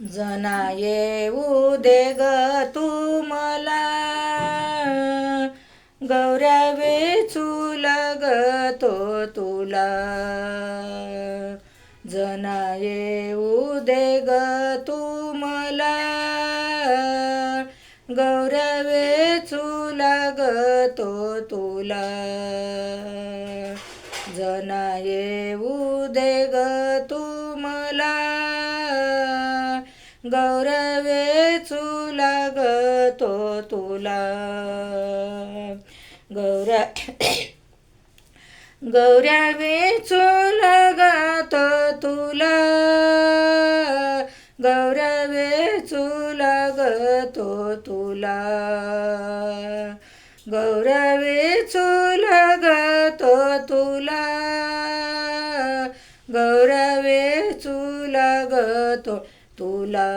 जना येऊ दे ग तू मला, गौऱ्या वेचू लागतो तुला. जना येऊ दे ग तू मला, गौऱ्या वेचू लागतो तुला. जना येऊ दे ग तू मला, गौऱ्या वेचू लागतो तुला. गौऱ्या गौऱ्या वेचू लागतो तुला, गौऱ्या वेचू लागतो तुला. गौऱ्या वेचू लागतो तुला, गौऱ्या वेचू लागतो तुला.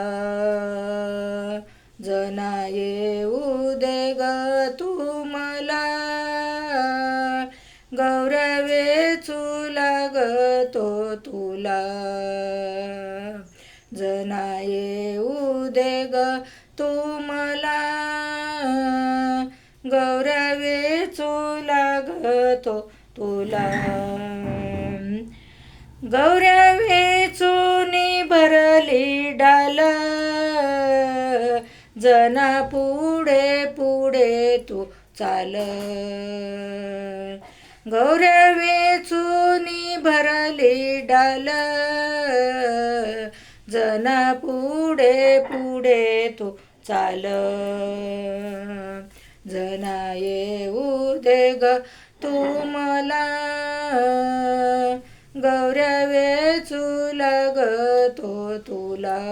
जना येऊ दे ग तू मला, गौऱ्या वेचू लागतो तुला. जना येऊ दे ग तू मला, गौऱ्या वेचू लागतो तुला. गौऱ्या वेचूनी भरली डाल, जना पुढे पुढे तू चाल. गौऱ्या वेचूनी भरली डाल, जना पुढे पुढे तू चाल. जना येऊ दे ग तू मला, गौऱ्या वेचू लागतो तुला.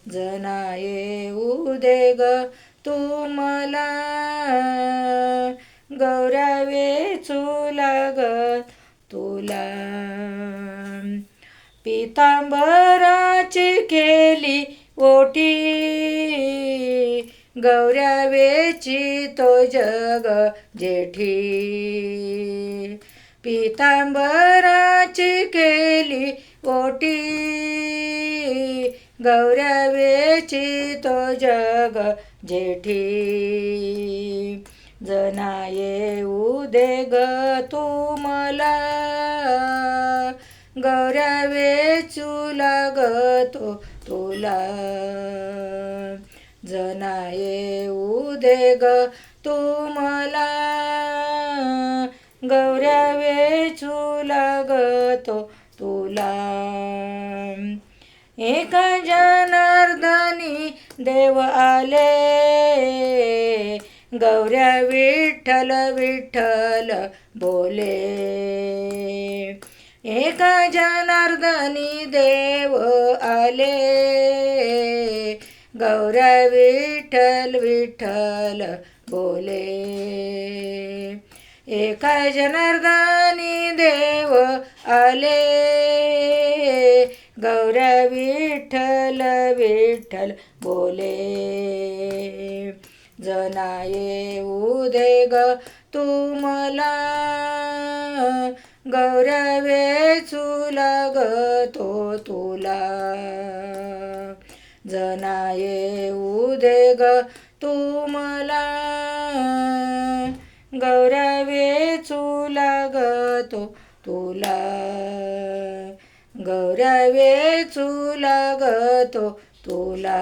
जना येऊ दे ग तू मला, गौऱ्या वेचू लागतो तुला. पितांबराची केली ओटी, गौऱ्या वेचितो जग जेठी. पितांबराची केली ओटी, गौऱ्या वेचितो जग जेठी. जना येऊ दे ग तू मला, गौऱ्या वेचू लागतो तुला. जना येऊ दे ग तू मला, गौऱ्या वेचू लागतो तुला. एका जनार्दनी देव आले, गौऱ्या विठ्ठल विठ्ठल बोले. एका जनार्दनी देव आले, गौऱ्या विठ्ठल विठ्ठल बोले. एका जनार्दनी देव आले, गौऱ्या विठ्ठल विठ्ठल बोले. जना येऊ दे ग तू मला, गौऱ्या वेचू लागतो तुला. जना येऊ दे ग तू मला, गौऱ्या वेचू लागतो तुला. गौऱ्या वेचू लागतो तुला.